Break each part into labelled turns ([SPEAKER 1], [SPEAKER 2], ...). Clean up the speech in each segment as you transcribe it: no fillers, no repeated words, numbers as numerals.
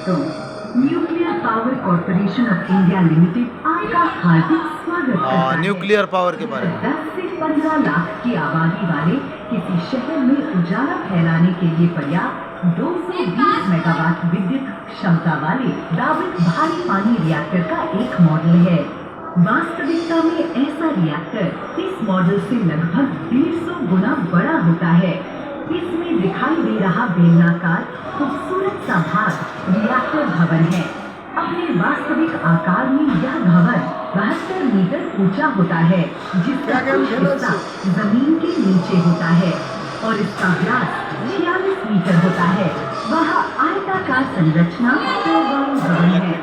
[SPEAKER 1] दोस्तों, nuclear power corporation of India limited आपका हार्दिक स्वागत करता है।
[SPEAKER 2] न्यूक्लियर पावर के बारे में
[SPEAKER 1] 10 से 15 लाख की आबादी वाले किसी शहर में उजाला फैलाने के लिए पर्याप्त 220 मेगावाट विद्युत क्षमता वाले दावित भारी पानी रिएक्टर का एक मॉडल है। वास्तविकता में ऐसा रिएक्टर इस मॉडल से लगभग 150 गुना बड़ा होता है। इसमें दिखाई दे रहा बेलनाकार खूबसूरत सा भाग रिएक्टर भवन है। अपने वास्तविक आकार में यह भवन 72 मीटर ऊंचा होता है, जिसका कुछ हिस्सा जमीन के नीचे होता है और इसका व्यास 46 मीटर होता है। वह आयताकार संरचना टरबाइन भवन है।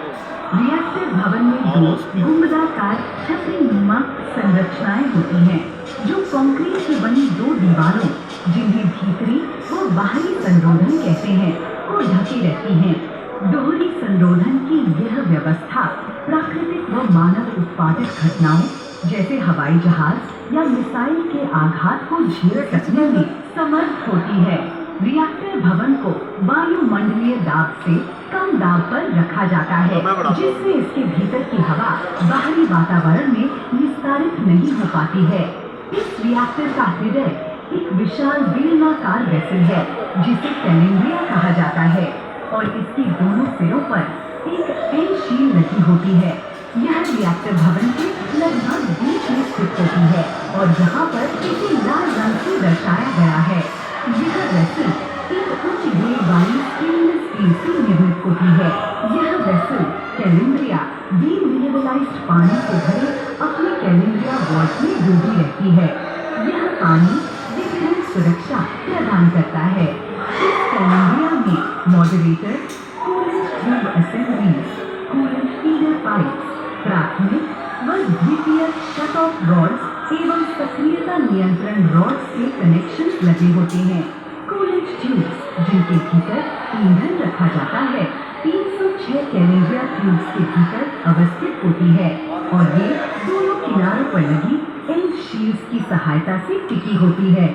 [SPEAKER 1] रिएक्टर भवन में 2 गुंबदाकार छतरीनुमा संरचनाएं होती हैं, जो कंक्रीट की बनी 2 दीवारों, जिन्हें भीतरी व बाहरी संरोधन कहते हैं, को ढकी रहती हैं। दोहरी संरोधन की यह व्यवस्था प्राकृतिक व मानव उत्पादित घटनाओं जैसे हवाई जहाज या मिसाइल के आघात को झेल सकने में समर्थ होती है। रिएक्टर भवन को वायुमंडलीय दाब से कम दाब पर रखा जाता है, जिससे इसके भीतर की हवा बाहरी वातावरण में विस्तारित नहीं हो पाती है। इस रिएक्टर का हृदय एक विशाल बेलनाकार वेसल है, जिसे कैलेंड्रिया कहा जाता है, और इसके दोनों सिरों पर एक एल शील लगी होती है। यह रिएक्टर भवन के लगभग बीच में स्थित होती है और यहाँ पर इसे लाल रंग से दर्शाया गया है। यह वेसल एक उच्च ग्रेड वाली स्टेनलेस स्टील से निर्मित होती है। यह वेसल कैलेंड्रिया डीमिनरलाइज्ड पानी से भरे अपने कैलेंड्रिया वॉल्ट में डूबी रहती है। यह पानी विकिरण सुरक्षा प्रदान करता है। इस कैलेंड्रिया में moderator, coolant tube assembly, coolant feeder pipe, प्राथमिक व द्वितीय शट ऑफ रॉड्स एवं सक्रियता नियंत्रण रॉड्स के कनेक्शन लगे होते हैं। कूलेंट ट्यूब्स, जिनके भीतर ईंधन रखा जाता है, 306 कैलेंड्रिया ट्यूब्स के भीतर अवस्थित होती है और ये दोनों किनारों पर लगी एल शील्ड्स की सहायता से टिकी होती है।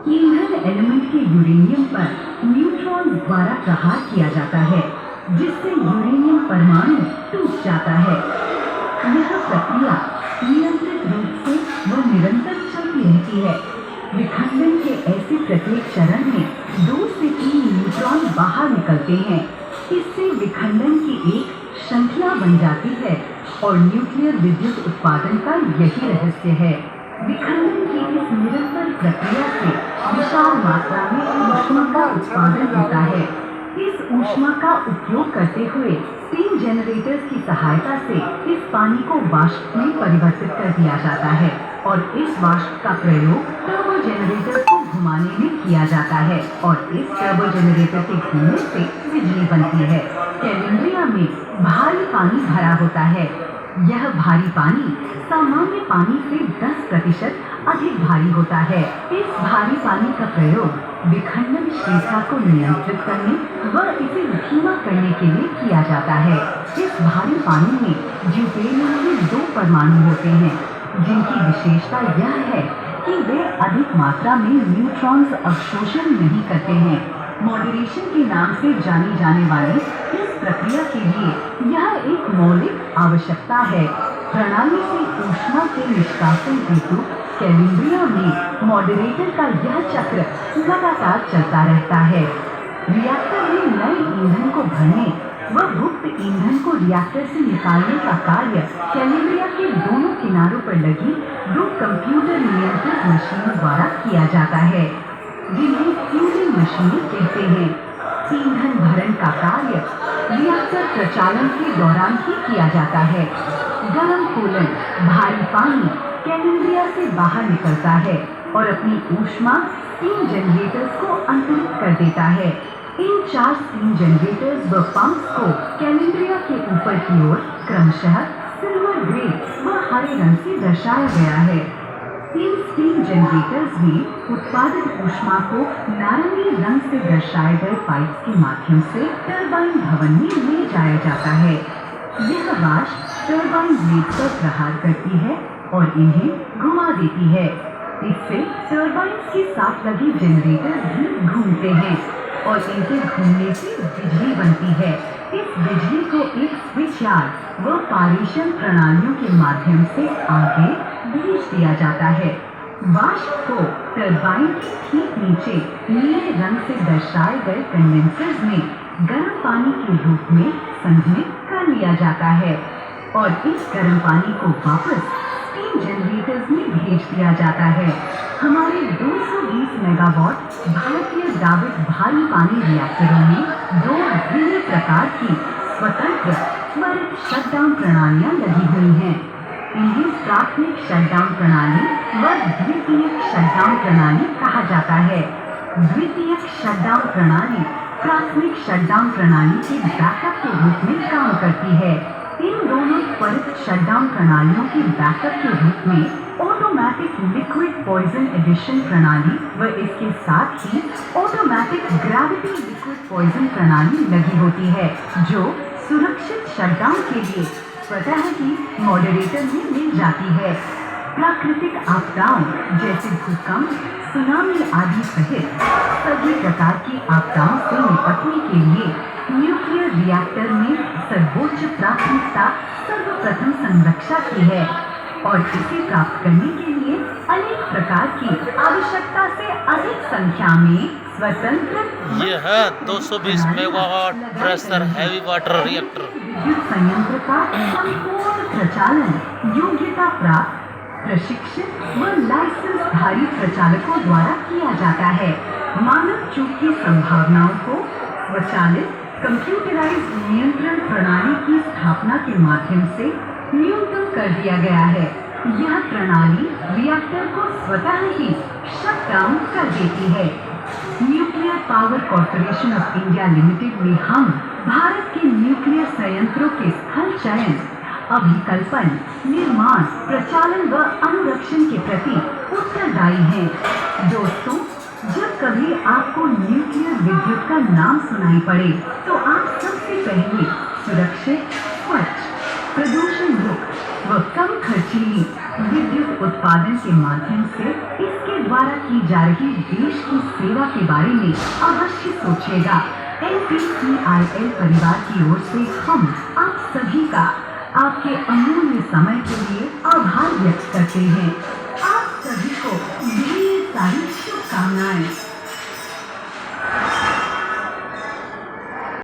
[SPEAKER 1] ईंधन एलिमेंट के यूरेनियम पर न्यूट्रॉन द्वारा प्रहार किया जाता है, जिससे यूरेनियम परमाणु टूट जाता है। यह प्रक्रिया नियंत्रित रूप से व निरंतर चलती रहती है। विखंडन के ऐसे प्रत्येक चरण में 2 से 3 न्यूट्रॉन बाहर निकलते हैं। इससे विखंडन की एक श्रृंखला बन जाती है और न्यूक्लियर विद्युत उत्पादन का यही रहस्य है। विखंडन की इस निरंतर प्रक्रिया से विशाल मात्रा में ऊष्मा का उत्पादन होता है। इस ऊष्मा का उपयोग करते हुए स्टीम जनरेटर्स की सहायता से इस पानी को वाष्प में परिवर्तित कर दिया जाता है और इस वाष्प का प्रयोग टर्बो जनरेटर को घुमाने में किया जाता है और इस टर्बो जनरेटर के घूमने से बिजली बनती है। कैलेंड्रिया में भारी पानी भरा होता है। यह भारी पानी सामान्य पानी से 10% अधिक भारी होता है। इस भारी पानी का प्रयोग विखंडन श्रृंखला को नियंत्रित करने व इसे धीमा करने के लिए किया जाता है। इस भारी पानी में ड्यूटेरियम के 2 परमाणु होते हैं, जिनकी विशेषता यह है कि वे अधिक मात्रा में न्यूट्रॉन्स अवशोषण नहीं करते हैं। मॉडरेशन के नाम से जानी जाने वाली इस प्रक्रिया के लिए यह एक मौलिक आवश्यकता है। प्रणाली से ऊष्मा के निष्कासन हेतु कैलेंड्रिया में मॉडरेटर का यह चक्र लगातार चलता रहता है। रिएक्टर में नए ईंधन को भरने व गुप्त ईंधन को रिएक्टर से निकालने का कार्य कैलेंड्रिया के दोनों किनारों पर लगी 2 कंप्यूटर नियंत्रित मशीनों द्वारा किया जाता है, जिन्हें फ्यूजिंग मशीन कहते हैं। ईंधन भरण का कार्य रिएक्टर प्रचालन के दौरान ही किया जाता है। गर्म कूलेंट भारी पानी कैलेंड्रिया से बाहर निकलता है और अपनी ऊष्मा स्टीम जनरेटर्स को अंतरित कर देता है। इन 4 स्टीम जनरेटर्स व पंप्स को कैलेंड्रिया के ऊपर की ओर क्रमशः सिल्वर ग्रे व हरे रंग से दर्शाया गया है। इन स्टीम जनरेटर्स में उत्पादित ऊष्मा को नारंगी रंग से दर्शाए गए पाइप के माध्यम से टरबाइन भवन में ले जाया जाता है। यह वाष्प टरबाइन ब्लेड पर प्रहार करती है और इन्हें घुमा देती है। इससे टरबाइन के साथ लगे जनरेटर भी घूमते हैं और इनके घूमने से बिजली बनती है। इस बिजली को एक स्विच यार्ड व पारेषण प्रणालियों के माध्यम से आगे भेज दिया जाता है। वाष्प को टरबाइन के ठीक नीचे नीले रंग से दर्शाए गए कंडेंसर्स में गर्म पानी के रूप में संघनित कर लिया जाता है और इस गर्म पानी को वापस स्टीम जनरेटर्स में भेज दिया जाता है। हमारे 220 मेगावाट भारतीय दाबित भारी पानी रिएक्टरों में 2 भिन्न प्रकार की स्वतंत्र त्वरित शटडाउन प्रणालियां लगी हुई हैं। इन्हें प्राथमिक शटडाउन प्रणाली व द्वितीयक शटडाउन प्रणाली कहा जाता है। द्वितीयक शटडाउन प्रणाली प्राथमिक शटडाउन प्रणाली के बैकअप के रूप में काम करती है। इन दोनों त्वरित शटडाउन प्रणालियों के बैकअप के रूप में ऑटोमेटिक लिक्विड पॉइजन एडिशन प्रणाली व इसके साथ ही ऑटोमेटिक ग्रेविटी लिक्विड पॉइजन प्रणाली लगी होती है, जो सुरक्षित शटडाउन के लिए स्वतः ही मॉडरेटर में मिल जाती है। प्राकृतिक आपदाओं जैसे भूकंप, सुनामी आदि सहित सभी प्रकार की आपदाओं से निपटने के लिए न्यूक्लियर रिएक्टर में सर्वोच्च प्राथमिकता सर्वप्रथम संरक्षा की है और इसे प्राप्त करने के लिए अनेक प्रकार की आवश्यकता से अधिक संख्या में स्वतंत्र
[SPEAKER 2] यह है 220 megawatt pressure heavy water reactor.
[SPEAKER 1] विद्युत संयंत्र का संपूर्ण प्रचालन योग्यता प्राप्त प्रशिक्षित व लाइसेंसधारी प्रचालकों द्वारा किया जाता है। मानव चूक की संभावनाओं को स्वचालित कंप्यूटराइज्ड नियंत्रण प्रणाली की स्थापना के माध्यम से न्यूनतम कर दिया गया है। यह प्रणाली रिएक्टर को स्वतः ही शट डाउन कर देती है। Nuclear power corporation of India limited में हम भारत के न्यूक्लियर संयंत्रों के स्थल चयन, अभिकल्पन, निर्माण, प्रचालन व अनुरक्षण के प्रति उत्तरदायी हैं। दोस्तों, जब कभी आपको न्यूक्लियर विद्युत का नाम सुनाई पड़े तो आप सबसे पहले सुरक्षित, स्वच्छ, प्रदूषण मुक्त व कम खर्चीली विद्युत उत्पादन के माध्यम से इसके द्वारा की जा रही देश की सेवा के बारे में अवश्य सोचिएगा। NPCIL परिवार की ओर से हम आप सभी का आपके अमूल्य समय के लिए आभार व्यक्त करते हैं। आप सभी को ढेर सारी शुभकामनाएं।